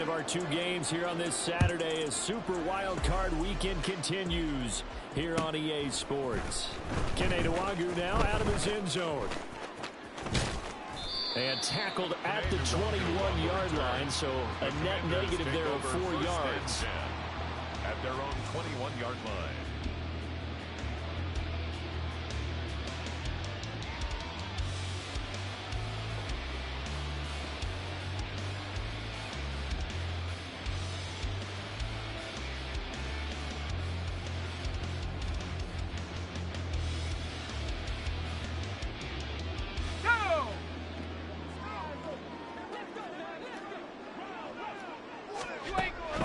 Of our two games here on this Saturday as Super Wild Card Weekend continues here on EA Sports. Kene Nwangwu now out of his end zone. And tackled at the 21-yard line, so a net negative there of 4 yards. At their own 21-yard line.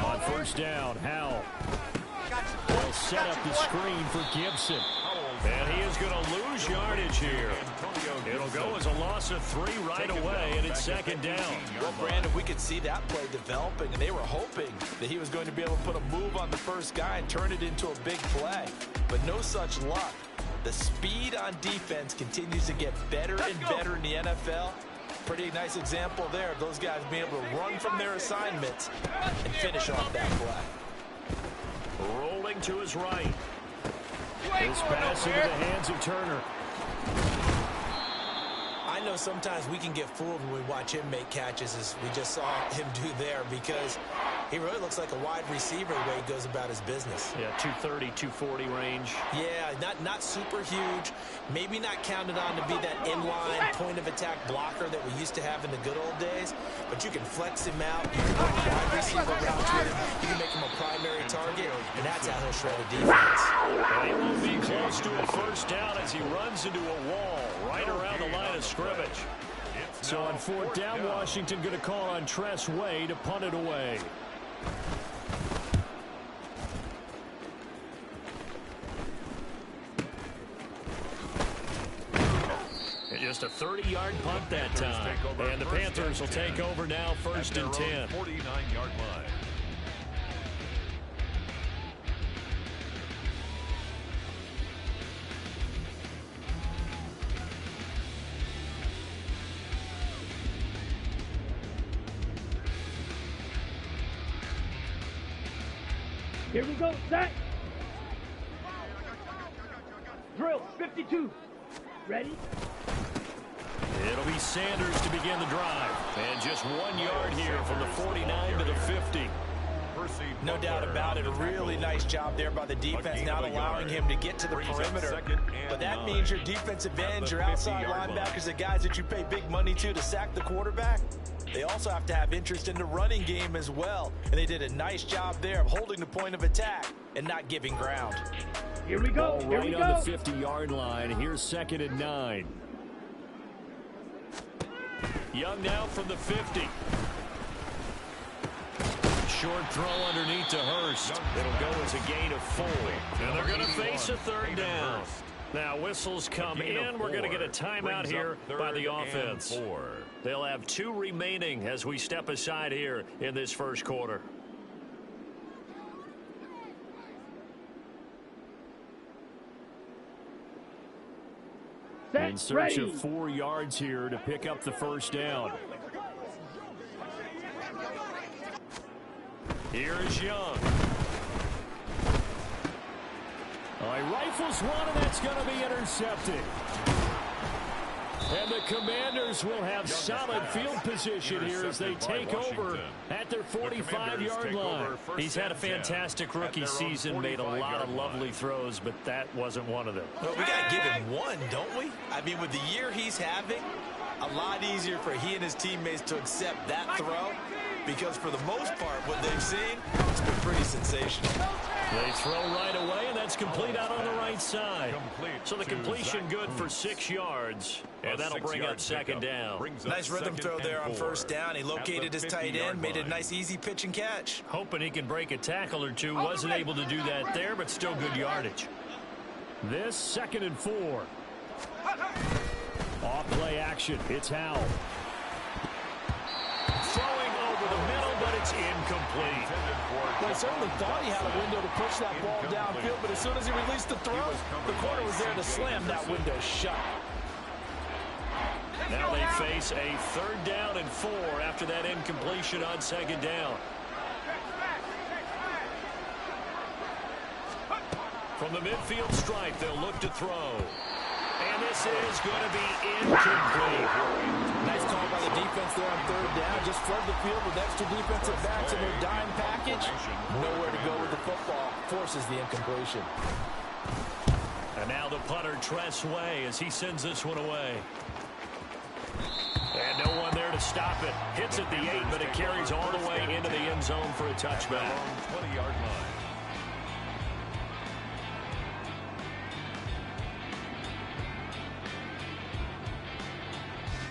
On first down, Howell will set up the screen for Gibson. And he is going to lose yardage here. It'll go as a loss of 3 right away, and it's second down. Well, Brandon, we could see that play developing, and they were hoping that he was going to be able to put a move on the first guy and turn it into a big play. But no such luck. The speed on defense continues to get better and better in the NFL. Pretty nice example there of those guys being able to run from their assignments and finish off that play. Rolling to his right. This pass into the hands of Turner. I know sometimes we can get fooled when we watch him make catches, as we just saw him do there, because he really looks like a wide receiver the way he goes about his business. Yeah, 230, 240 range. Yeah, not super huge. Maybe not counted on to be that inline point-of-attack blocker that we used to have in the good old days, but you can flex him out. You can run a wide receiver route to him. You can make him a primary target, and that's how he'll shred a defense. And he will be close to a first down as he runs into a wall right around the line of scrimmage. So on fourth down, Washington going to call on Tress Way to punt it away. And just a 30-yard punt that time. And the Panthers will take over now, first and 10. 49-yard line. Here we go, set. Drill, 52. Ready? It'll be Sanders to begin the drive. And just 1 yard here from the 49 to the 50. No doubt about it. A really nice job there by the defense, not allowing him to get to the perimeter. But that means your defensive ends, your outside linebackers, the guys that you pay big money to sack the quarterback, they also have to have interest in the running game as well. And they did a nice job there of holding the point of attack and not giving ground. Here we go. Ball right on the 50-yard line. Here's second and 9. Young now from the 50. Short throw underneath to Hurst. It'll go as a gain of 4. And they're going to face a third down. Now whistles come in. We're going to get a timeout here by the offense. They'll have 2 remaining as we step aside here in this first quarter. In search of 4 yards here to pick up the first down. Here is Young. He rifles one, and that's going to be intercepted. And the Commanders will have solid field position here as they take over at their 45-yard line. He's had a fantastic rookie season, made a lot of lovely throws, but that wasn't one of them. Well, we got to give him one, don't we? I mean, with the year he's having, a lot easier for he and his teammates to accept that throw, because for the most part, what they've seen, it's been pretty sensational. They throw right away, and that's complete out on the right side. So the completion good for 6 yards, and that'll bring up second down. Nice rhythm throw there on first down. He located his tight end, made a nice easy pitch and catch. Hoping he can break a tackle or two. Wasn't able to do that there, but still good yardage. This second and 4. Off play action. It's Howell. Throwing over the middle, but it's incomplete. Well, he certainly thought he had a window to push that ball downfield, but as soon as he released the throw, the corner was there to slam that window shut. Now they face a 3rd down and 4 after that incompletion on 2nd down. From the midfield stripe, they'll look to throw. And this is going to be incomplete. Nice call by the defense there on 3rd down. Just flood the field with extra defensive backs in their dime package. Nowhere to go with the football. Forces the incompletion. And now the punter, Tress Way, as he sends this one away. And no one there to stop it. Hits at the 8, but it carries all the way into the end zone for a touchback. 20-yard line.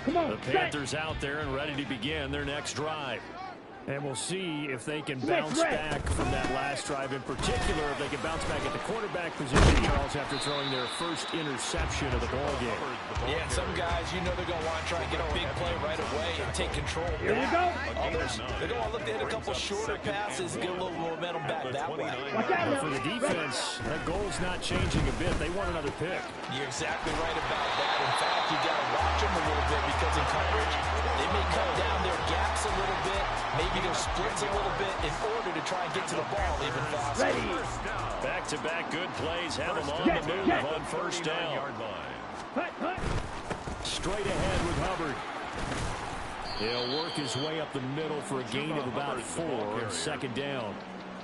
Come on, The Panthers out there and ready to begin their next drive. And we'll see if they can bounce back from that last drive, in particular, if they can bounce back at the quarterback position, Charles, after throwing their first interception of the ballgame. Yeah, and some guys, you know they're going to want to try and get a big play right away and take control. Here we go. Others, they're going to look to hit a couple shorter passes, get a little momentum back that way. Watch out now. For the defense, that goal's not changing a bit. They want another pick. You're exactly right about that. In fact, you got to watch them a little bit because in coverage, they may cut down their gaps a little bit, maybe their splits a little bit in order to try and get to the ball even faster. Ready. Back-to-back good plays have them on the move on 1st down. Hut, hut. Straight ahead with Hubbard. He'll work his way up the middle for a gain of about 4 on 2nd down.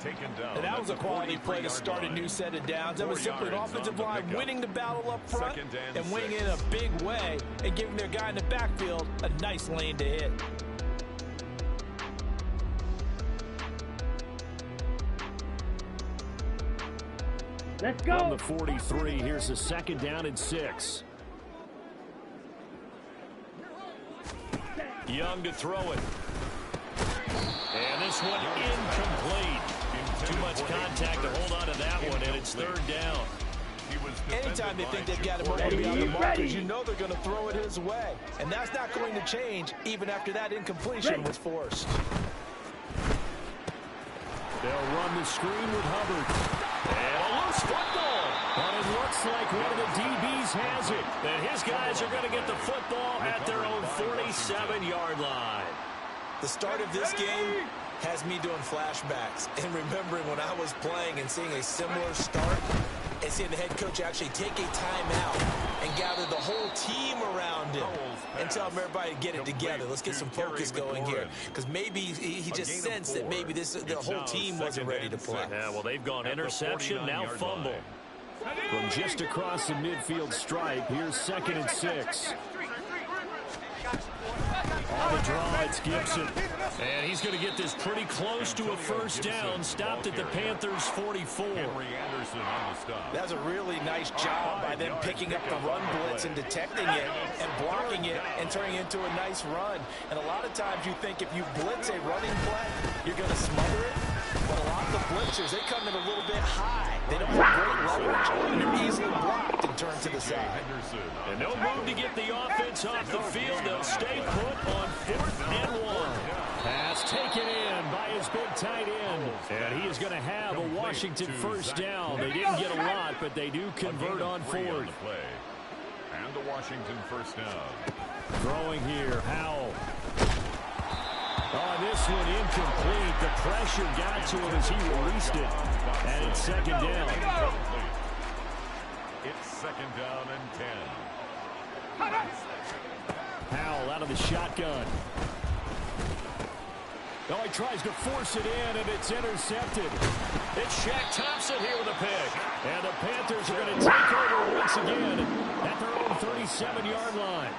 Taken down. And that was a quality play to start a new set of downs. That was simply an offensive line winning the battle up front and winning in a big way and giving their guy in the backfield a nice lane to hit. Let's From go. the 43, here's a 2nd down and 6. Young to throw it. And this one incomplete. Too much contact to hold on to that one, and it's 3rd down. Anytime they think they've got him over beyond the markers, you know they're going to throw it his way. And that's not going to change even after that incompletion was forced. They'll run the screen with Hubbard. And a loose football. But it looks like one of the DBs has it. And his guys are going to get the football at their own 47-yard line. The start of this game has me doing flashbacks and remembering when I was playing and seeing a similar start and seeing the head coach actually take a timeout and gather the whole team around him and tell everybody to get it together. Let's get some focus going here, because maybe he just sensed that maybe the whole team wasn't ready to play. Yeah, well, they've gone interception, now fumble. From just across the midfield stripe, here's 2nd and 6. On the draw, it's Gibson. And he's going to get this pretty close to a 1st down. Stopped at the Panthers' 44. That was a really nice job by them picking up the run blitz and detecting it and blocking it and turning it into a nice run. And a lot of times you think if you blitz a running play, you're going to smother it. But a lot of the blitzers, they come in a little bit high. They don't have great leverage, and they're easily blocked and turned to the side. And no move to get the offense off the field. They'll stay put on 4th and 1. Pass taken in by his big tight end. And he is going to have a Washington 1st down. They didn't get a lot, but they do convert on 4th. And the Washington 1st down. Throwing here, Howell. Oh, this one incomplete. The pressure got to him as he released it. And it's 2nd down. It's 2nd down and 10. Howell out of the shotgun. Oh, he tries to force it in, and it's intercepted. It's Shaq Thompson here with a pick. And the Panthers are going to take over once again at their own 37-yard line.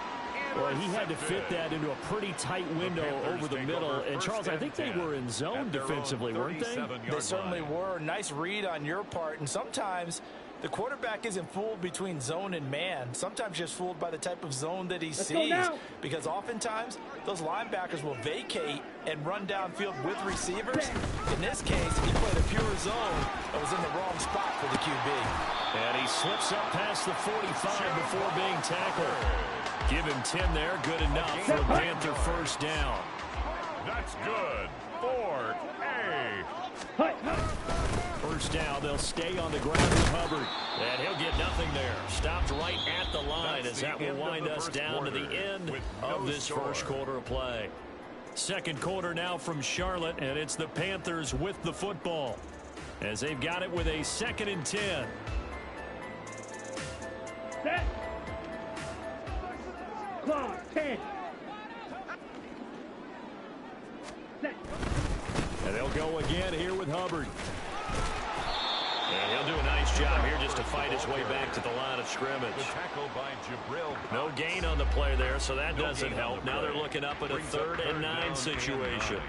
Well, he had to fit that into a pretty tight window over the middle. And, Charles, I think they were in zone defensively, weren't they? They certainly were. Nice read on your part. And sometimes the quarterback isn't fooled between zone and man. Sometimes just fooled by the type of zone that he sees. Because oftentimes those linebackers will vacate and run downfield with receivers. In this case, he played a pure zone that was in the wrong spot for the QB. And he slips up past the 45 before being tackled. Give him 10 there. Good enough for a Panther 1st down. That's good. 4A. 1st first down. They'll stay on the ground with Hubbard. And he'll get nothing there. Stopped right at the line as that will wind us down to the end of this first quarter of play. Second quarter now from Charlotte, and it's the Panthers with the football as they've got it with a 2nd and 10. Set. Clock, 10. Set. And they'll go again here with Hubbard. And he'll do a nice job here just to fight his way back to the line of scrimmage. The tackle by Jabril. No gain on the play there, so that doesn't help. Now they're looking up at a 3rd and 9 situation.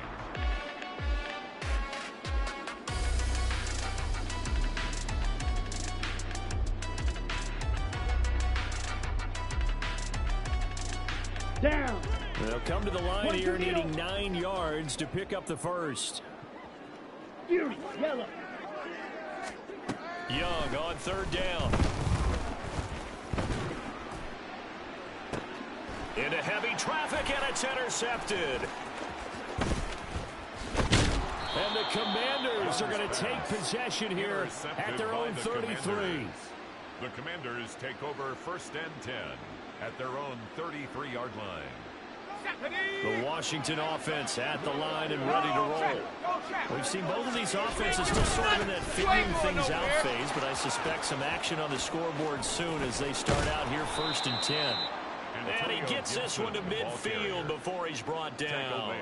Down. They'll come to the line here needing 9 yards to pick up the first. Fury, yellow. Young on 3rd down. Into heavy traffic, and it's intercepted. And the Commanders are going to take possession here at their own 33. The Commanders take over 1st and 10 at their own 33-yard line. The Washington offense at the line and ready to roll. We've seen both of these offenses still sort of in that figuring things out phase, but I suspect some action on the scoreboard soon as they start out here 1st and 10. And he gets this one to midfield before he's brought down.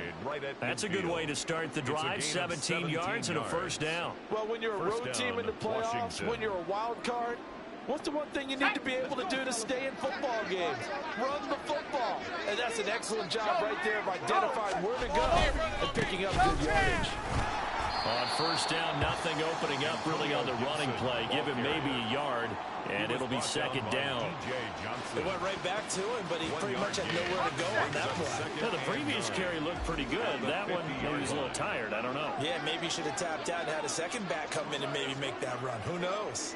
That's a good way to start the drive. 17 yards and a first down. Well, when you're a road team in the playoffs, when you're a wild card, what's the one thing you need to be able to do to stay in football games? Run the football. And that's an excellent job right there of identifying where to go and picking up good yardage. On first down, nothing opening up really on the running play. Give him maybe a yard, and it'll be 2nd down. It went right back to him, but he pretty much had nowhere to go on that play. Yeah, the previous carry looked pretty good. That one, maybe he was a little tired. I don't know. Yeah, maybe he should have tapped out and had a second back come in and maybe make that run. Who knows?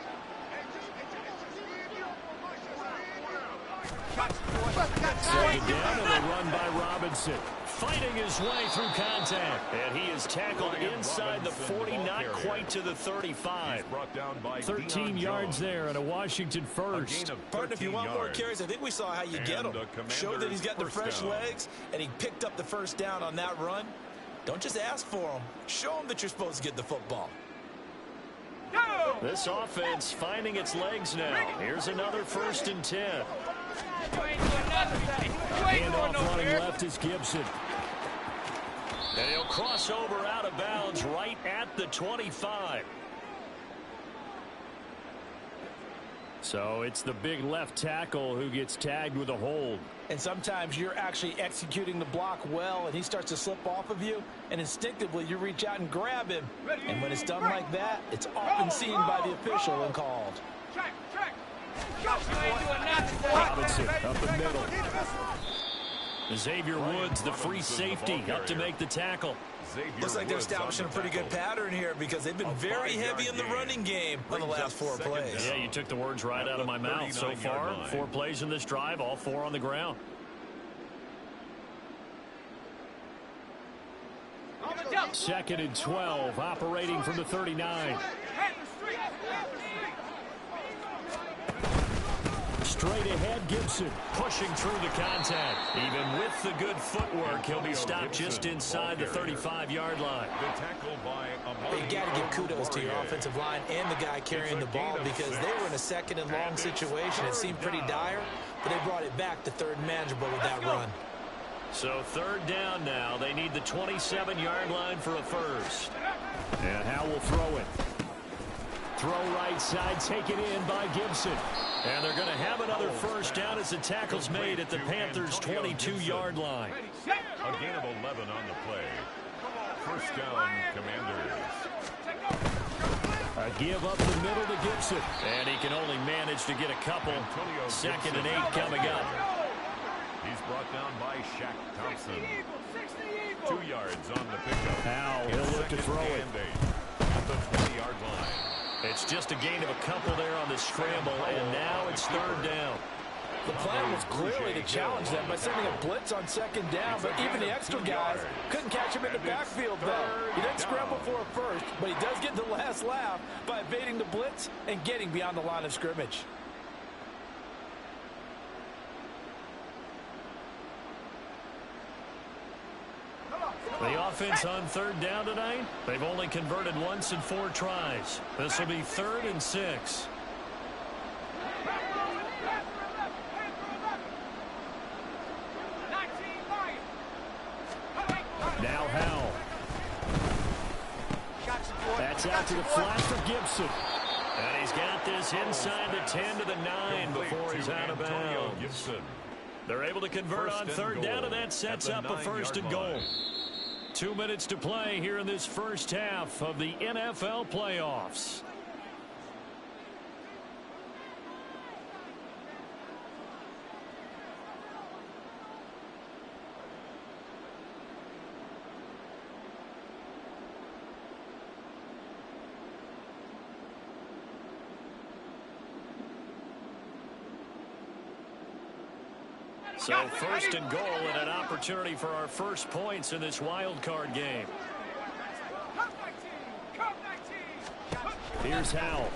Second down and a run by Robinson. Fighting his way through contact. And he is tackled inside the 40, not quite to the 35. 13 yards there and a Washington first. Partner, if you want more carries, I think we saw how you get him. Show that he's got the fresh legs, and he picked up the first down on that run. Don't just ask for him. Show him that you're supposed to get the football. This offense finding its legs now. Here's another 1st and 10. Handoff running left is Gibson. And he'll cross over out of bounds right at the 25. So it's the big left tackle who gets tagged with a hold. And sometimes you're actually executing the block well, and he starts to slip off of you, and instinctively you reach out and grab him. And when it's done like that, it's often seen by the official and called. Robinson up the middle. Xavier Woods, the free safety, up to make the tackle. Looks like they're establishing a pretty good pattern here because they've been very heavy in the running game on the last 4 plays. Yeah, you took the words right out of my mouth. So far, 4 plays in this drive, all 4 on the ground. Second and 12, operating from the 39. Straight ahead, Gibson pushing through the contact. Even with the good footwork, he'll be stopped just inside the 35-yard line. You got to give kudos to your offensive line and the guy carrying the ball because they were in a 2nd and long situation. It seemed pretty dire, but they brought it back to 3rd and manageable with that run. So 3rd down now. They need the 27-yard line for a first. And Howe will throw it. Throw right side, taken in by Gibson. And they're going to have another first down as the tackle's made at the Panthers' 22-yard line. A gain of 11 on the play. First down, Commanders. A give up the middle to Gibson. And he can only manage to get a couple. 2nd and 8 coming up. He's brought down by Shaq Thompson. 2 yards on the pickup. Now he'll look to throw it. At the 20-yard line. It's just a gain of a couple there on the scramble, and now it's 3rd down. The plan was clearly to challenge them by sending a blitz on second down, but even the extra guys couldn't catch him in the backfield, though. He didn't scramble for a first, but he does get the last laugh by evading the blitz and getting beyond the line of scrimmage. The offense on third down tonight, they've only converted once in 4 tries. This will be 3rd and 6. Now Howell. That's out to the flat for Gibson. And he's got this inside the 10 to the 9 before he's out of bounds. They're able to convert on third down, and that sets up a 1st and goal. 2 minutes to play here in this first half of the NFL playoffs. So 1st and goal and an opportunity for our first points in this wild card game. Here's Howell.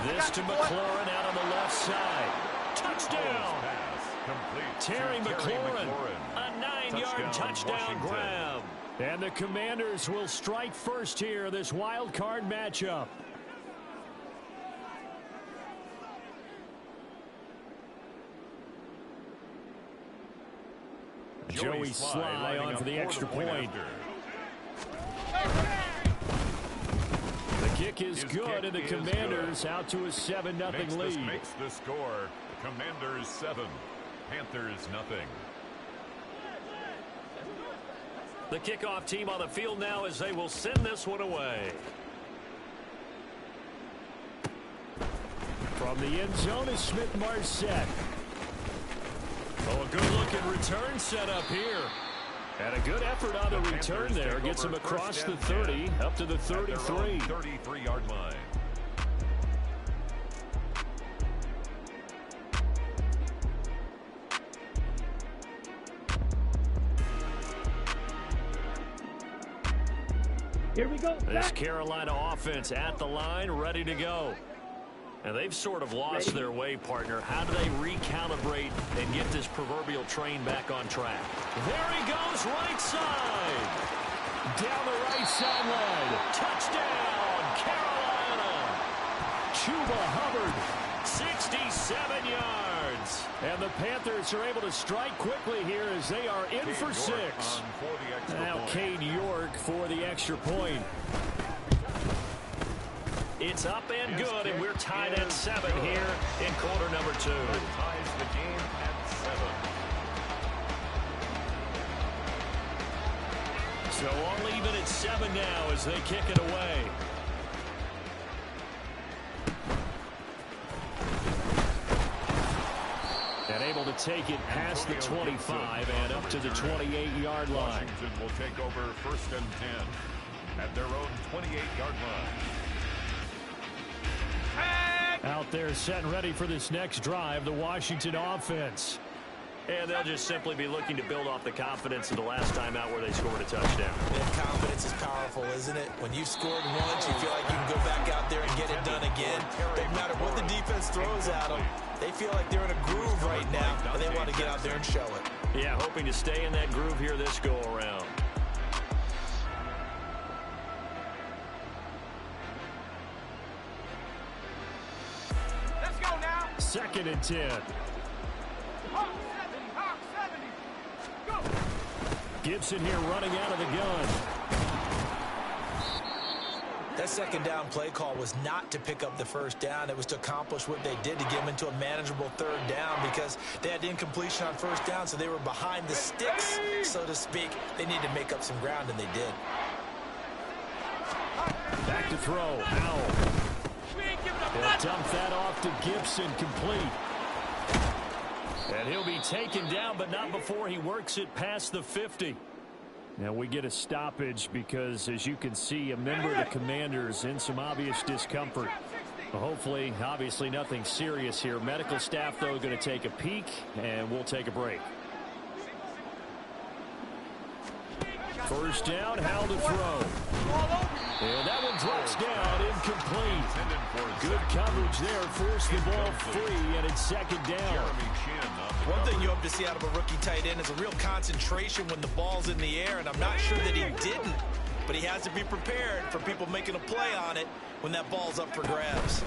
This to McLaurin out on the left side. Touchdown! Terry McLaurin, a 9-yard touchdown grab. And the Commanders will strike first here, this wild card matchup. Joey Sly on for the extra point. The kick is good, and the Commanders out to a 7-0 lead. Makes the score. Commanders 7, Panthers nothing. The kickoff team on the field now as they will send this one away. From the end zone is Smith-Marsette. Oh, a good-looking return set up here. And a good effort on the return there. Gets him across the 30, up to the 33. 33-yard line. Here we go. This Carolina offense at the line, ready to go. And they've sort of lost their way, partner. How do they recalibrate and get this proverbial train back on track? There he goes, right side. Down the right sideline. Touchdown, Carolina. Chuba Hubbard, 67 yards. And the Panthers are able to strike quickly here as they are in for 6. Now Cade York for the extra point. It's up and good, and we're tied at 7 here in quarter number 2. Ties the game at 7. So all even at 7 now as they kick it away. And able to take it past the 25 and up to the 28-yard line. Washington will take over 1st and 10 at their own 28-yard line. Out there set and ready for this next drive, the Washington offense. And they'll just simply be looking to build off the confidence of the last time out where they scored a touchdown. And confidence is powerful, isn't it? When you've scored once, you feel like you can go back out there and get it done again. No matter what the defense throws at them, they feel like they're in a groove right now, and they want to get out there and show it. Yeah, hoping to stay in that groove here this go-around. Let's go now. 2nd and 10. Hawk 70, go. Gibson here running out of the gun. That second down play call was not to pick up the first down. It was to accomplish what they did to get them into a manageable 3rd down because they had incompletion on 1st down, so they were behind the sticks, so to speak. They needed to make up some ground, and they did. Back to throw. Howell. He'll dump that off to Gibson, complete. And he'll be taken down, but not before he works it past the 50. Now we get a stoppage because, as you can see, a member of the Commanders in some obvious discomfort. Well, hopefully, obviously nothing serious here. Medical staff, though, going to take a peek, and we'll take a break. First down, how to throw. And that one drops down, incomplete. Good coverage there, forced the ball free, and it's second down. One thing you hope to see out of a rookie tight end is a real concentration when the ball's in the air, and I'm not sure that he didn't, but he has to be prepared for people making a play on it when that ball's up for grabs.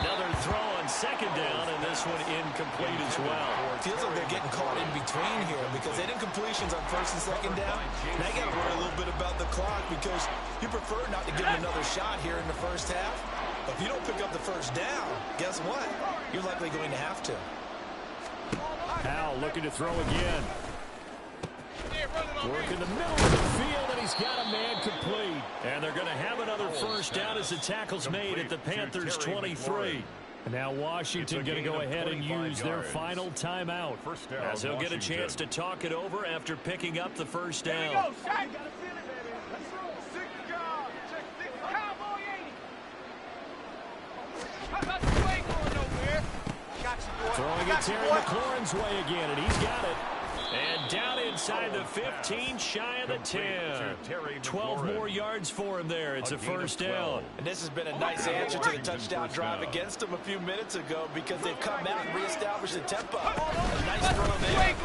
Another throw on second down, and this one incomplete as well. Feels like they're getting caught in between here because they didn't completions on first and second down. Now you got to worry a little bit about the clock because you prefer not to give them another shot here in the first half. But if you don't pick up the first down, guess what? You're likely going to have to. Powell looking to throw again. Work in the middle of the field, and he's got a man complete. And they're going to have another first down as the tackle's made at the Panthers' 23. And now Washington going to go ahead and use their final timeout, as he'll get a chance to talk it over after picking up the first down. Throwing it Terry McLaurin's way again, and he's got it. And down inside the 15, shy of the 10. 12 more yards for him there. It's a first down. And this has been a nice answer to the touchdown drive against them a few minutes ago because they've come out and reestablished the tempo. A nice throw there.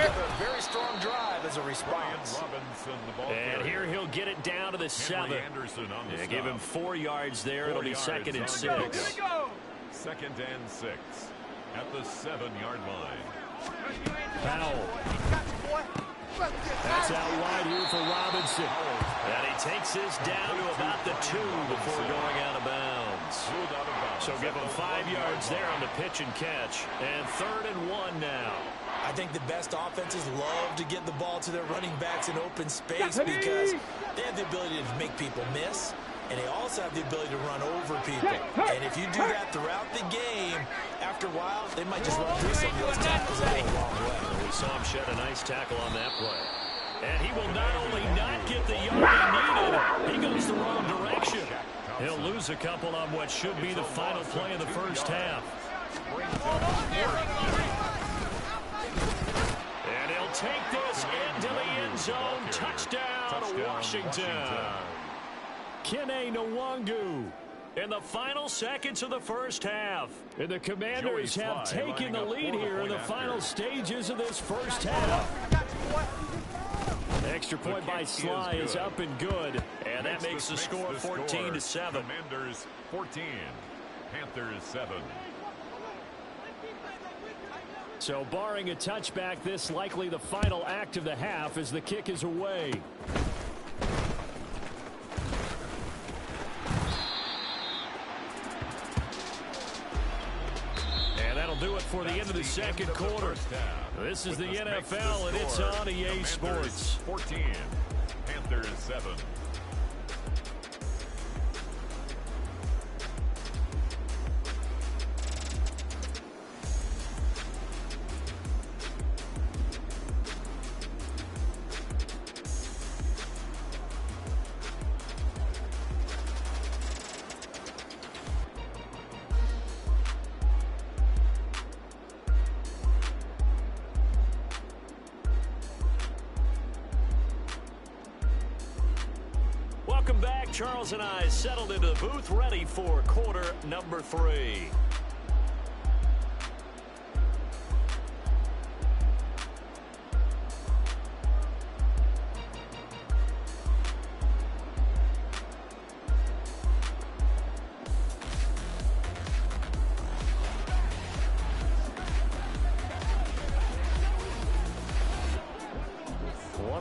A very strong drive as a response. And here he'll get it down to the 7. Yeah, give him 4 yards there. It'll be second and 6. Second and 6 at the 7-yard line. Powell. That's out wide here for Robinson. And he takes this down to about the 2 before going out of bounds. So give him 5 yards there on the pitch and catch. And 3rd and 1 now. I think the best offenses love to get the ball to their running backs in open space because they have the ability to make people miss. And they also have the ability to run over people. And if you do that throughout the game, after a while, they might just run through some of those tackles and go a long way. We saw him shed a nice tackle on that play. And he will not only not get the yard he needed, he goes the wrong direction. He'll lose a couple on what should be the final play of the first half. And he'll take this into the end zone. Touchdown, Washington. Kene Nwangu in the final seconds of the first half. And the Commanders have taken the lead here in the final stages of this first half. Extra point by Sly is up and good. And that makes the score 14-7. Commanders 14, Panthers 7. So barring a touchback, this likely the final act of the half as the kick is away. Do it for the end of the second quarter. This is the NFL, and it's on EA Sports. 14, Panthers 7. Welcome back. Charles and I settled into the booth, ready for quarter number 3.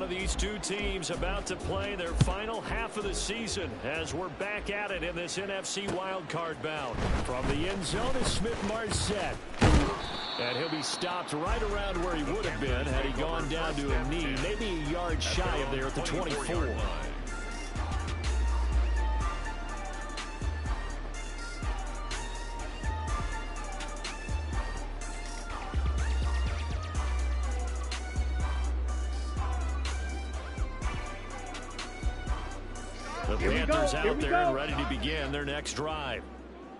These two teams about to play their final half of the season as we're back at it in this NFC wildcard bout. From the end zone is Smith-Marsette. And he'll be stopped right around where he would have been had he gone down to a knee, maybe a yard shy of there at the 24. The The Here we Panthers go. Here out we there go. and ready to begin their next drive.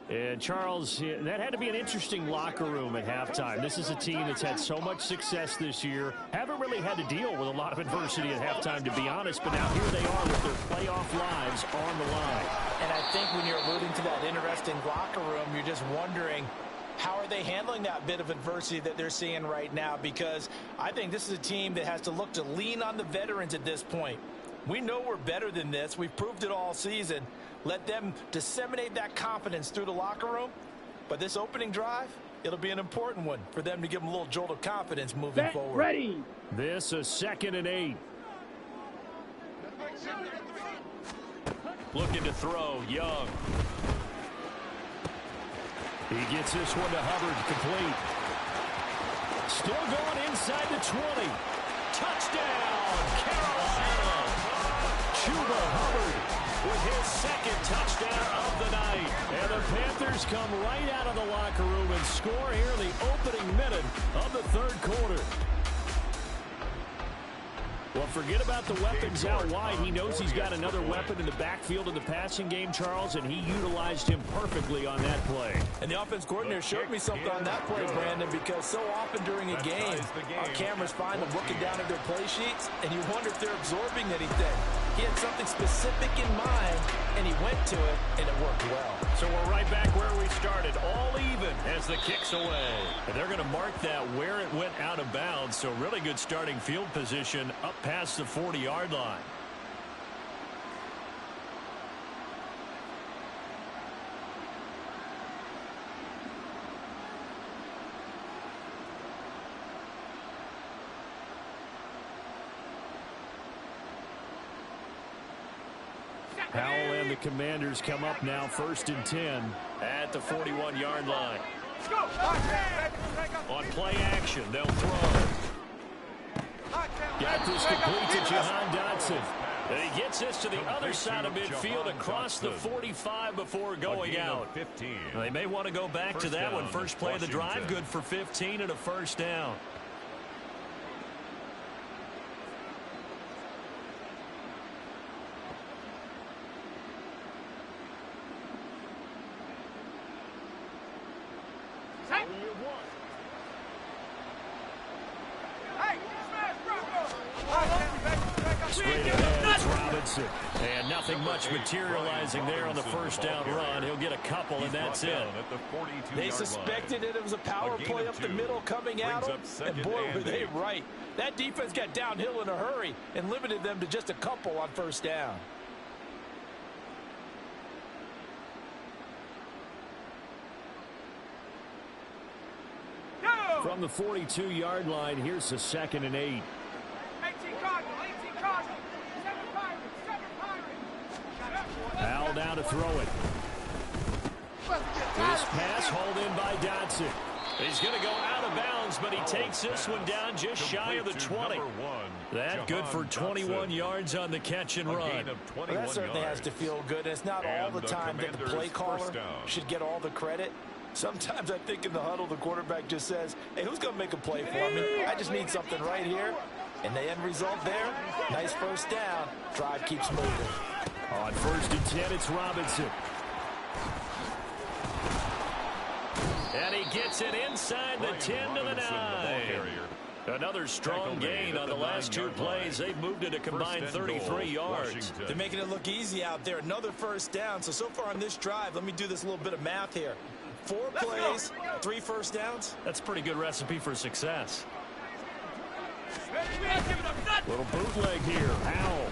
And, Charles, that had to be an interesting locker room at halftime. This is a team that's had so much success this year. Haven't really had to deal with a lot of adversity at halftime, to be honest. But now here they are with their playoff lives on the line. And I think when you're alluding to that interesting locker room, you're just wondering, how are they handling that bit of adversity that they're seeing right now? Because I think this is a team that has to look to lean on the veterans at this point. We know we're better than this. We've proved it all season. Let them disseminate that confidence through the locker room. But this opening drive, it'll be an important one for them to give them a little jolt of confidence moving Set, forward. ready. This a 2nd and 8. Looking to throw, Young. He gets this one to Hubbard, complete. Still going inside the 20. Touchdown, Carolina. Chuba Hubbard with his 2nd touchdown of the night. And the Panthers come right out of the locker room and score here in the opening minute of the 3rd quarter. Well, forget about the weapons out wide. He knows he's got another weapon in the backfield in the passing game, Charles, and he utilized him perfectly on that play. And the offense coordinator showed me something on that play, Brandon, because so often during a game, our cameras find them looking down at their play sheets, and you wonder if they're absorbing anything. He had something specific in mind, and he went to it, and it worked well. So we're right back where we started, all even as the kick's away. And they're going to mark that where it went out of bounds, so really good starting field position up past the 40-yard line. Howell and the Commanders come up now 1st and 10 at the 41-yard line. Let's go. On play action, they'll throw. Got this complete to Jahan Dotson. And he gets this to the other side of midfield across the 45 before going out. They may want to go back to that one. First play of the drive, good for 15 and a 1st down. Straight ahead, it's Robinson. And nothing much materializing there on the 1st down run. He'll get a couple, and that's it. They suspected it was a power play up the middle coming at them, and boy, were they right. That defense got downhill in a hurry and limited them to just a couple on 1st down. From the 42-yard line, here's the 2nd and 8. 18 Cardinal, 18 Cardinal. 7 Pirates, 7 Pirates. Powell down to throw it. This pass hauled in by Dotson. He's going to go out of bounds, but he takes this one down just shy of the 20. That good for 21 yards on the catch and run. Well, that certainly has to feel good. And it's not all the time that the play caller should get all the credit. Sometimes I think in the huddle, the quarterback just says, hey, who's going to make a play for me? I just need something right here. And the end result there, nice 1st down. Drive keeps moving. On 1st and 10, it's Robinson. And he gets it inside the 10 to the 9. Another strong gain on the last 2 plays. They've moved it a combined 33 yards. They're making it look easy out there. Another 1st down. So far on this drive, let me do this little bit of math here. 4 plays, 3 1st downs. That's a pretty good recipe for success. Little bootleg here. Howell.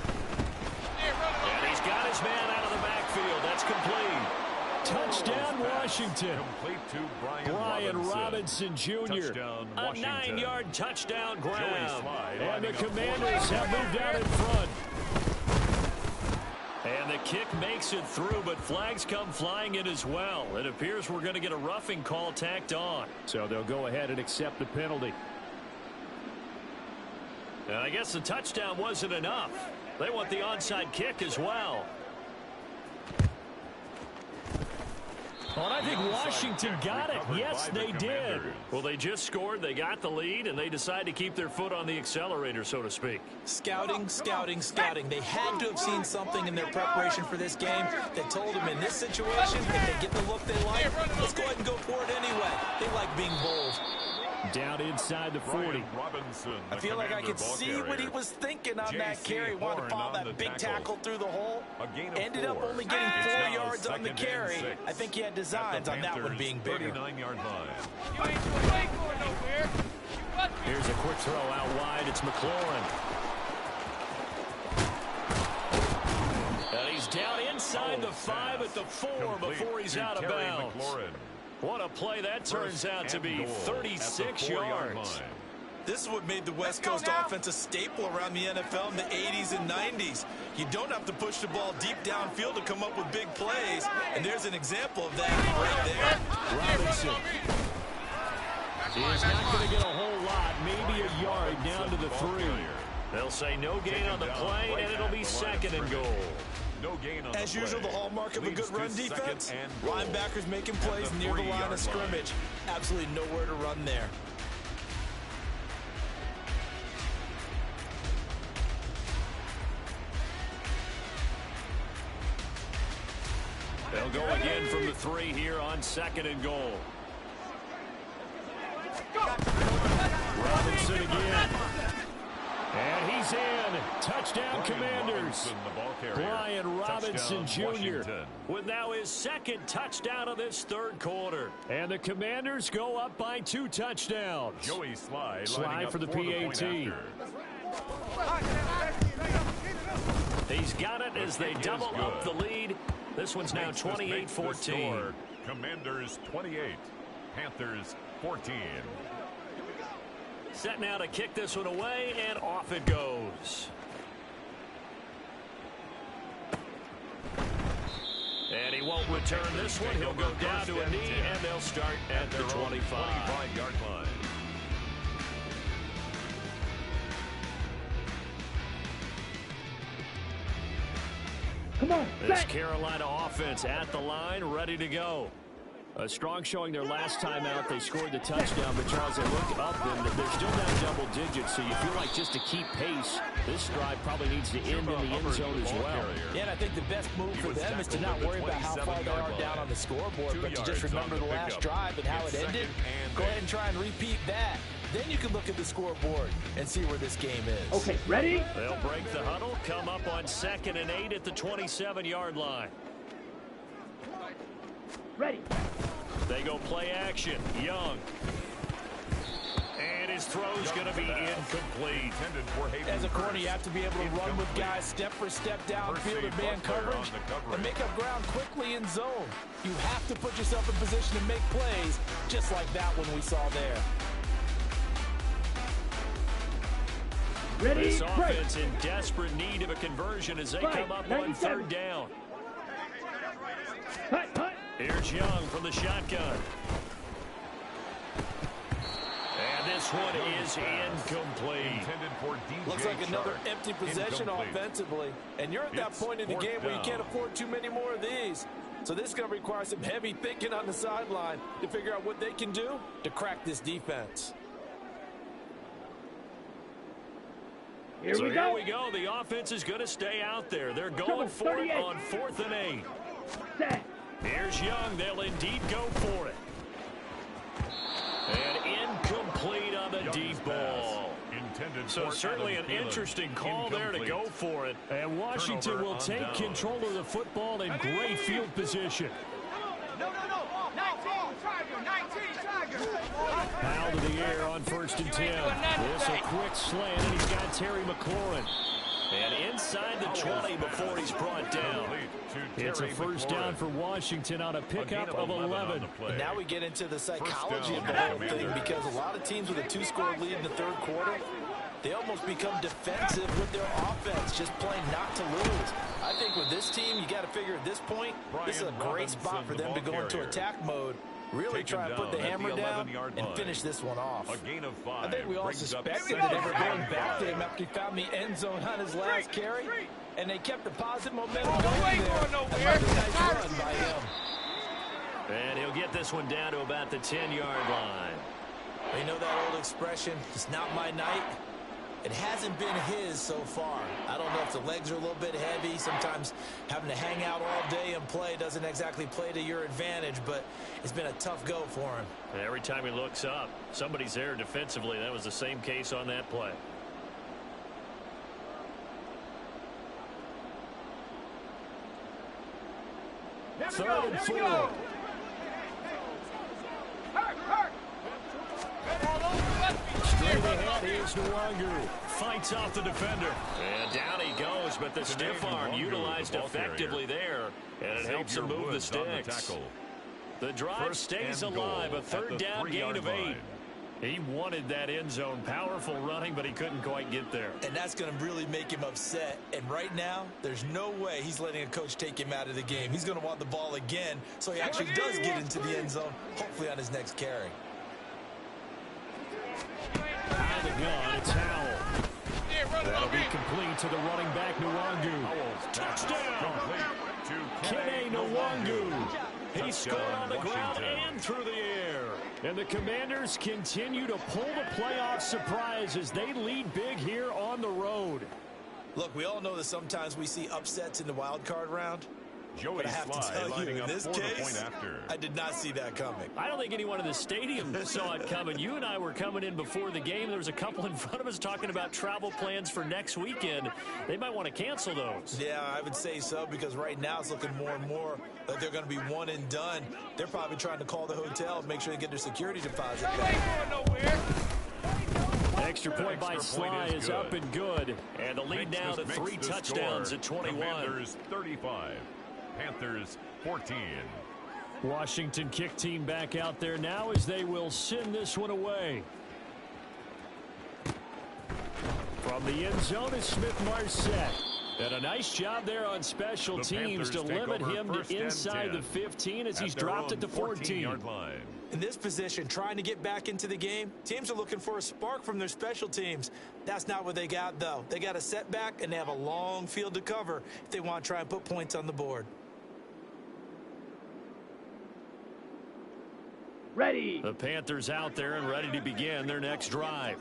And he's got his man out of the backfield. That's complete. Touchdown, Washington. Complete to Brian Robinson Jr. A 9-yard touchdown grab. And the Commanders have moved out in front. And the kick makes it through, but flags come flying in as well. It appears we're going to get a roughing call tacked on. So they'll go ahead and accept the penalty. And I guess the touchdown wasn't enough. They want the onside kick as well. Well, I think Washington got it. Yes, they did. Well, they just scored, they got the lead, and they decided to keep their foot on the accelerator, so to speak. Scouting, scouting, scouting. They had to have seen something in their preparation for this game that told them in this situation, if they get the look they like, let's go ahead and go for it anyway. They like being bold. Down inside the 40. I feel like I could see what he was thinking on that carry. Wanted to follow that big tackle through the hole. Ended up only getting 4 yards on the carry. I think he had designs on that one being bigger. 39-yard line. You ain't going nowhere. Here's a quick throw out wide. It's McLaurin. And he's down inside the 5 at the 4 before he's out of bounds. What a play that turns out to be. 36 yards. This is what made the West Coast offense a staple around the NFL in the 80s and 90s. You don't have to push the ball deep downfield to come up with big plays. And there's an example of that right there. Robinson. He's not going to get a whole lot, maybe a yard down to the 3. They'll say no gain on the play, and it'll be 2nd and goal. No gain on As usual, the hallmark of a good run defense, linebackers making plays near the line of scrimmage. Absolutely nowhere to run there. They'll go again from the 3 here on 2nd and goal. Robinson again. And he's in. Touchdown, Commanders. Brian Robinson Jr. with now his 2nd touchdown of this 3rd quarter. And the Commanders go up by 2 touchdowns. Joey Sly for the PAT. He's got it as they double up the lead. This one's now 28-14. Commanders 28, Panthers 14. Set now to kick this one away, and off it goes. And he won't return this one. He'll go down to a knee, and they'll start at the 25-yard line. Come on, this set. Carolina offense at the line, ready to go. A strong showing their last time out. They scored the touchdown, but Charles, they look up, and they're still down double digits, so you feel like just to keep pace, this drive probably needs to end in the end zone as well. Yeah, and I think the best move for them is to not worry about how far they are down on the scoreboard, but to just remember the last drive and how it ended. Go ahead and try and repeat that. Then you can look at the scoreboard and see where this game is. Okay, ready? They'll break the huddle, come up on 2nd and 8 at the 27-yard line. Ready. They go play action. Young. And his throw's going to be incomplete. As a corner, you have to be able to run with guys step for step downfield in man coverage and make up ground quickly in zone. You have to put yourself in position to make plays just like that one we saw there. Ready, this offense in desperate need of a conversion as they come up on 3rd down. Here's Young from the shotgun. And this one is incomplete. Looks like another empty possession offensively. And you're at that point in the game where you can't afford too many more of these. So this is going to require some heavy thinking on the sideline to figure out what they can do to crack this defense. Here we go. The offense is going to stay out there. They're going for it on 4th and 8. Set. Here's Young. They'll indeed go for it. And incomplete on the deep ball. So certainly an interesting call there to go for it. And Washington will take control of the football in great field position. No. 19 Tiger. Foul to the air on 1st and 10. This a quick slant, and he's got Terry McLaurin. And inside the 20 before he's brought down. It's a 1st down for Washington on a pickup of 11. And now we get into the psychology of the whole thing, because a lot of teams with a 2-score lead in the 3rd quarter, they almost become defensive with their offense, just playing not to lose. I think with this team, you got to figure at this point, this is a great spot for them to go into attack mode, really try and put the hammer down and finish this one off. I think we all suspected that they were going back to him after he found the end zone on his last carry, and they kept the positive momentum going there. Another nice run by him. And he'll get this one down to about the 10-yard line. You know that old expression, it's not my night? It hasn't been his so far. I don't know if the legs are a little bit heavy. Sometimes having to hang out all day and play doesn't exactly play to your advantage, but it's been a tough go for him. And every time he looks up, somebody's there defensively. That was the same case on that play. Third and 4. Straight ahead, here's Nwangu. Fights off the defender. And down he goes, but the stiff arm utilized effectively there. And it helps him move the sticks. The drive stays alive. A third down gain of 8. He wanted that end zone. Powerful running, but he couldn't quite get there. And that's going to really make him upset. And right now, there's no way he's letting a coach take him out of the game. He's going to want the ball again, so he actually does get into the end zone, hopefully on his next carry. Out of the gun, it's Howell. That'll be complete to the running back, Nwangu. Touchdown! Kene Nwangu. He scored on the ground and through the air. And the Commanders continue to pull the playoff surprise as they lead big here on the road. Look, we all know that sometimes we see upsets in the wild card round. Joey But I have to tell you, in this case, after. I did not see that coming. I don't think anyone in the stadium saw it coming. You and I were coming in before the game. There was a couple in front of us talking about travel plans for next weekend. They might want to cancel those. Yeah, I would say so, because right now it's looking more and more like they're going to be one and done. They're probably trying to call the hotel and make sure they get their security deposit back. Extra point by Sly is up and good. And the lead now to 3 touchdowns at 21. Commanders 35. Panthers 14. Washington kick team back out there now as they will send this one away. From the end zone is Smith-Marset. And a nice job there on special teams to limit him to inside the 15 as he's dropped at the 14. In this position, trying to get back into the game, teams are looking for a spark from their special teams. That's not what they got, though. They got a setback, and they have a long field to cover if they want to try and put points on the board. Ready. The Panthers out there and ready to begin their next drive.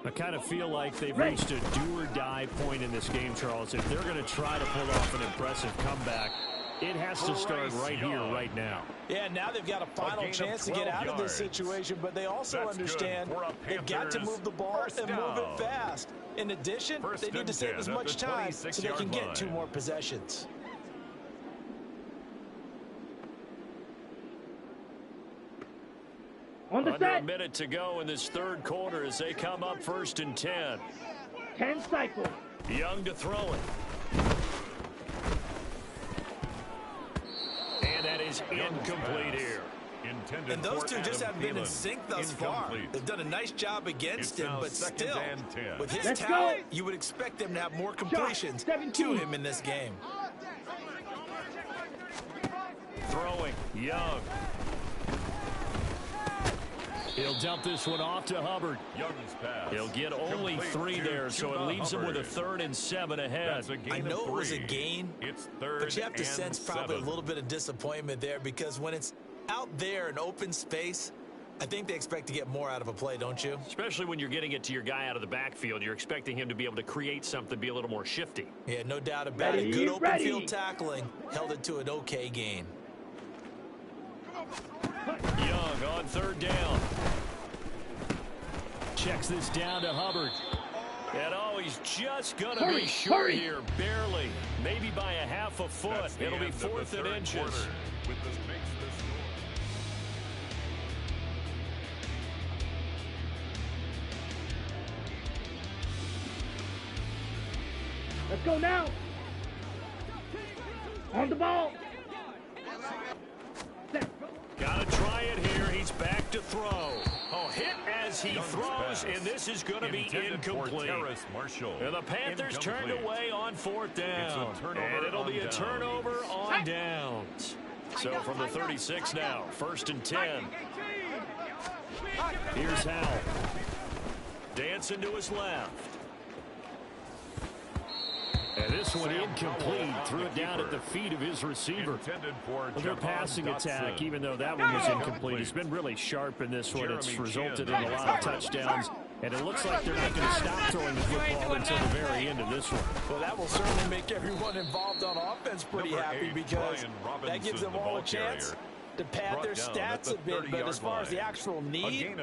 I kind of feel like they've reached a do-or-die point in this game, Charles. If they're going to try to pull off an impressive comeback, it has to start right here, right now. Yeah, now they've got a final chance to get out of this situation, but they also understand they've got to move the ball and move it fast. In addition, they need to save as much time so they can get 2 more possessions. On the Under set. a minute to go in this third quarter as they come up 1st and 10. 10 cycles. Young to throw it. And that is incomplete here. And those two just haven't been in sync thus far. They've done a nice job against him, but still, with his talent, you would expect them to have more completions to him in this game. Throwing, Young. He'll dump this one off to Hubbard. Young's pass. He'll get only 3 there, so it leaves him with a 3rd and 7 ahead. I know it was a gain, it's 3rd but you have to and sense probably 7. a little bit of disappointment there, because when it's out there in open space, I think they expect to get more out of a play, don't you? Especially when you're getting it to your guy out of the backfield. You're expecting him to be able to create something, be a little more shifty. Yeah, no doubt about it. Good open field tackling held it to an okay gain. Young on 3rd down. Checks this down to Hubbard. And oh, he's just going to be short here, barely. Maybe by a half a foot. It'll be 4th and inches. With this makes the score. Let's go now. On the ball. Set. Got to try it here. He's back to throw. Oh, hit as he throws, and this is going to be incomplete. And the Panthers turned away on 4th down. And it'll be a turnover on downs. So from the 36 now, 1st and 10. Here's Howell. Dancing to his left. And this one incomplete. Threw it down at the feet of his receiver. Well, their passing attack, even though that one was incomplete, has been really sharp in this one. It's resulted in a lot of touchdowns. And it looks like they're not going to stop throwing the football until the very end of this one. Well, that will certainly make everyone involved on offense pretty happy because that gives them all a chance to pad their stats a bit. But as far as the actual need,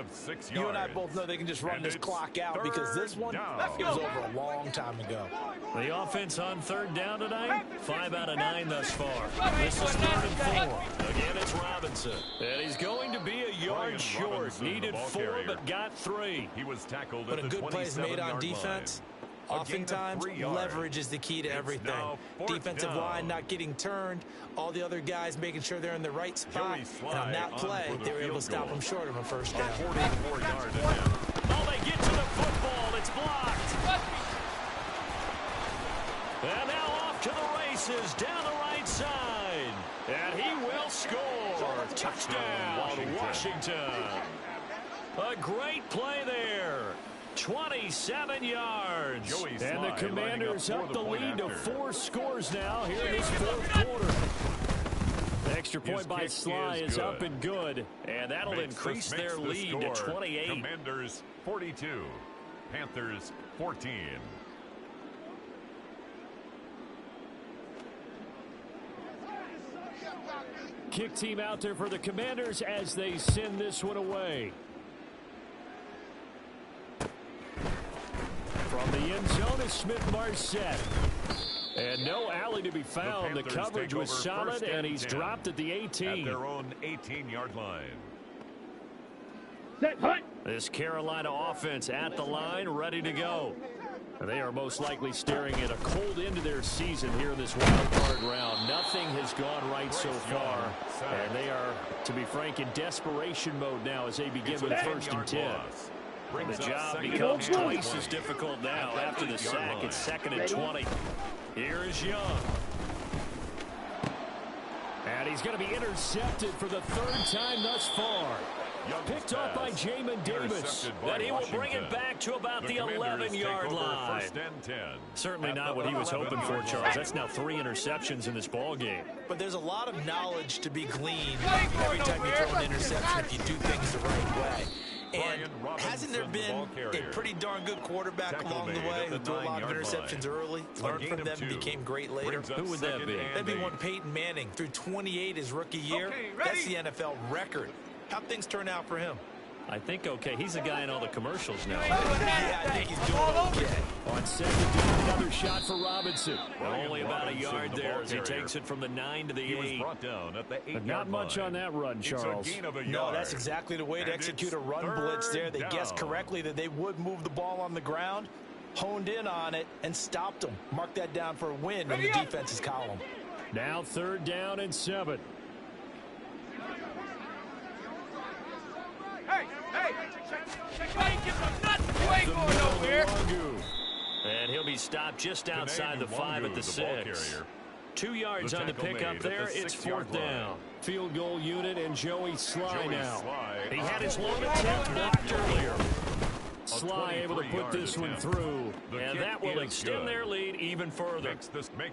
you and I both know they can just run this clock out because this one, it was over a long time ago. The offense on third down tonight, 5 out of 9 thus far. This is 3rd and 4. Again, it's Robinson. And he's going to be a yard short. Needed 4, but got 3. He was tackled But a good play is made on defense. Oftentimes, leverage is the key to everything. Defensive line not getting turned. All the other guys making sure they're in the right spot. And on that play, they were able to stop them short of a first down. 44 yard attempt. Oh, they get to the football. It's blocked. And now off to the races down the right side. And he will score. Touchdown, Washington. A great play there. 27 yards. And the Commanders up the lead to 4 scores now here in this 4th quarter. The extra point by Sly is up and good. And that'll increase their lead to 28. Commanders 42. Panthers 14. Kick team out there for the Commanders as they send this one away. From the end zone is Smith-Marset. And no alley to be found. The coverage was solid, and he's dropped at the 18. At their own 18-yard line. Set, hut. This Carolina offense at the line, ready to go. And they are most likely staring at a cold end to their season here in this wild card round. Nothing has gone right so far. And they are, to be frank, in desperation mode now as they begin with 1st and 10. The job becomes twice as difficult now after the sack. It's 2nd and 20. Here is Young. And he's going to be intercepted for the 3rd time thus far. Picked off by Jamin Davis. Then he will bring it back to about the 11-yard line. Certainly not what he was hoping for, Charles. That's now 3 interceptions in this ball game. But there's a lot of knowledge to be gleaned every time you throw an interception if you do things the right way. And hasn't there been a pretty darn good quarterback along the way who threw a lot of interceptions early, learned from them, and became great later? Who would that be? That'd be one Peyton Manning. Threw 28 his rookie year. That's the NFL record. How'd things turn out for him? I think okay. He's the guy in all the commercials now. Yeah, I think he's doing okay. On 2nd, another shot for Robinson. Only about a yard there as he takes it from the 9 to the 8. But not much on that run, Charles. No, that's exactly the way to execute a run blitz there. They guessed correctly that they would move the ball on the ground, honed in on it, and stopped them. Mark that down for a win in the defense's column. Now 3rd down and 7. And he'll be stopped just outside the 5 at the 6. 2 yards on the pickup there. It's 4th down. Field goal unit and Joey Sly now. He had his long attempt blocked earlier. Sly able to put this one through, and that will extend their lead even further.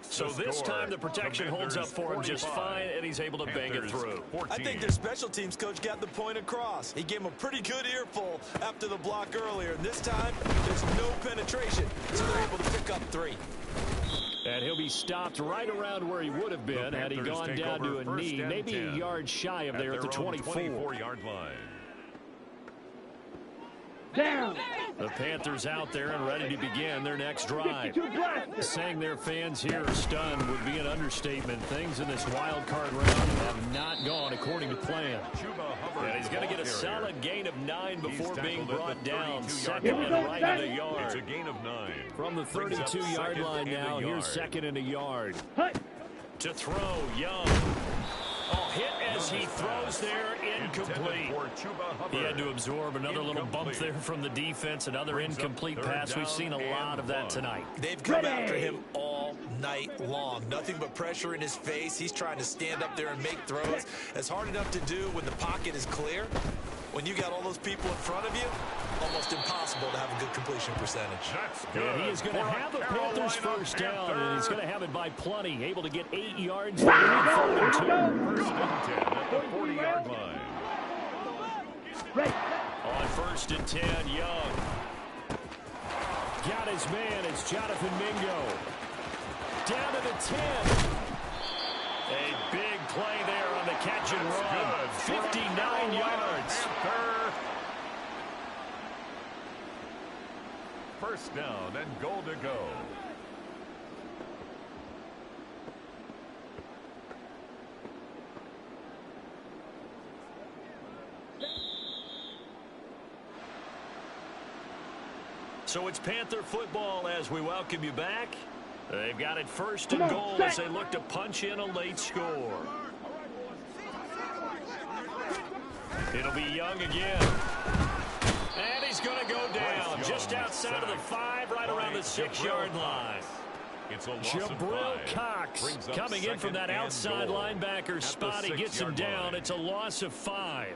So this time the protection holds up for him just fine, and he's able to bang it through. I think their special teams coach got the point across. He gave him a pretty good earful after the block earlier. And this time, there's no penetration, so they're able to pick up 3. And he'll be stopped right around where he would have been had he gone down to a knee, maybe a yard shy of there at the 24-yard line. Down. The Panthers out there and ready to begin their next drive. Saying their fans here are stunned would be an understatement. Things in this wild card round have not gone according to plan. And he's going to get a solid gain of 9 before being brought down. 2nd and right at a yard. It's a gain of 9. From the 32-yard line now, here's 2nd and a yard. To throw, Young. Oh, hit as he throws there, incomplete. He had to absorb another little bump there from the defense, another incomplete pass. We've seen a lot of that tonight. They've come after him all night long. Nothing but pressure in his face. He's trying to stand up there and make throws. It's hard enough to do when the pocket is clear. when you got all those people in front of you, almost impossible to have a good completion percentage. That's good. And he is going to have the Panthers first down, and he's going to have it by plenty. Able to get 8 yards. First and 10 at the 40-yard line. Ready. On first and 10, Young. Got his man. It's Jonathan Mingo. Down to the 10. A big play there on the catch and run. 59 yards. First down and goal to go. So it's Panther football as we welcome you back. They've got it first and goal as they look to punch in a late score. It'll be Young again. And he's going to go down just outside of the 5, right around the 6-yard line. Jabril Cox coming in from that outside linebacker spot. He gets him down. It's a loss of 5.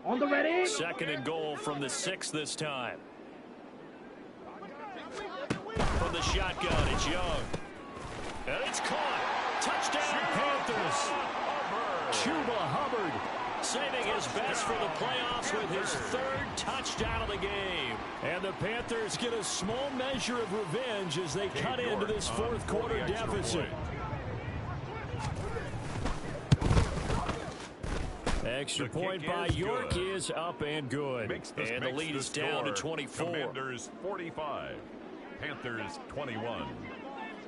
On the ready. Second and goal from the 6 this time. From the shotgun, it's Young. And it's caught. Touchdown, Panthers. Chuba Hubbard saving his best for the playoffs with his 3rd touchdown of the game. And the Panthers get a small measure of revenge as they cut into this 4th quarter deficit. Extra point by York is up and good. And the lead is down to 24. Commanders 45, Panthers 21.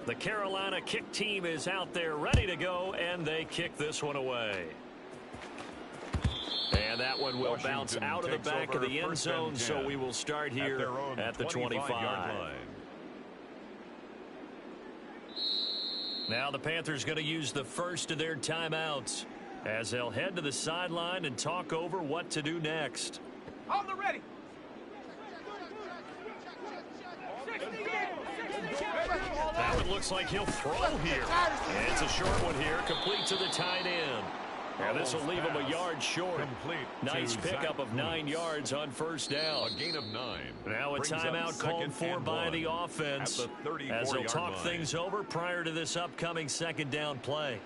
The Carolina kick team is out there ready to go, and they kick this one away. And that one will bounce out of the back of the end zone, so we will start here at the 25. Now the Panthers going to use the first of their timeouts as they'll head to the sideline and talk over what to do next. On the ready. That one looks like he'll throw here. And it's a short one here, complete to the tight end. And this will leave him a yard short. Nice pickup of 9 yards on first down. A gain of 9. Now a timeout called for by the offense as they'll talk things over prior to this upcoming second down play.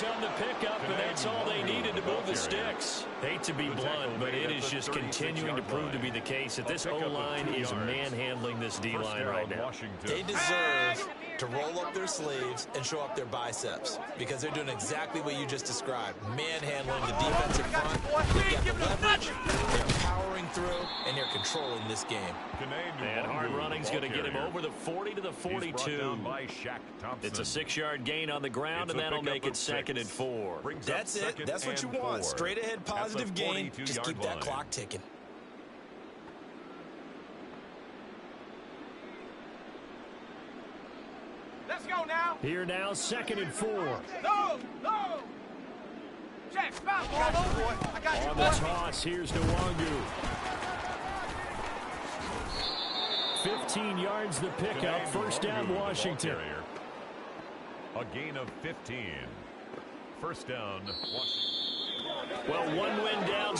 On the pickup, and that's all they needed to move the sticks. Hate to be blunt, but it is just continuing to prove to be the case that this O-line is manhandling this D-line right now. They deserve to roll up their sleeves and show up their biceps because they're doing exactly what you just described. Manhandling the defensive front. They get the leverage, they're powering through, and they're controlling this game. And hard running's going to get him over the 40 to the 42. It's a 6-yard gain on the ground, and that'll make it 2nd and 4. That's it. That's what you want. Straight ahead, positive gain. Just keep that clock ticking. Let's go now. Here now, 2nd and 4. No. Jack, stop, boy. I got you. On the toss, here's Nwangu. 15 yards the pickup. First down, Washington. A gain of 15. First down, Washington. Well, one win down.